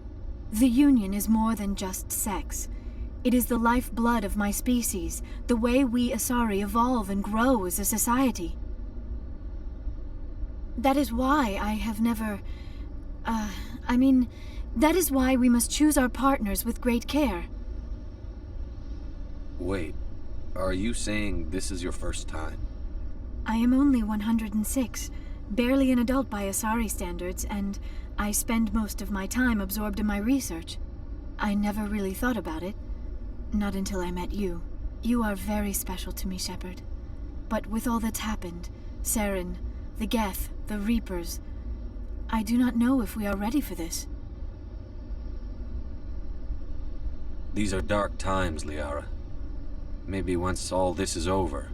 The union is more than just sex. It is the lifeblood of my species, the way we Asari evolve and grow as a society. That is why I have never... that is why we must choose our partners with great care. Wait, are you saying this is your first time? I am only 106, barely an adult by Asari standards, and I spend most of my time absorbed in my research. I never really thought about it. Not until I met you. You are very special to me, Shepard. But with all that's happened, Saren, the Geth, the Reapers, I do not know if we are ready for this. These are dark times, Liara. Maybe once all this is over.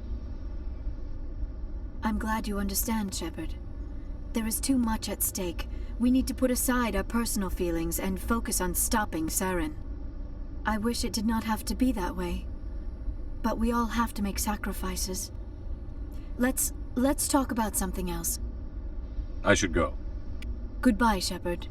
I'm glad you understand, Shepard. There is too much at stake. We need to put aside our personal feelings and focus on stopping Saren. I wish it did not have to be that way. But we all have to make sacrifices. Let's talk about something else. I should go. Goodbye, Shepard.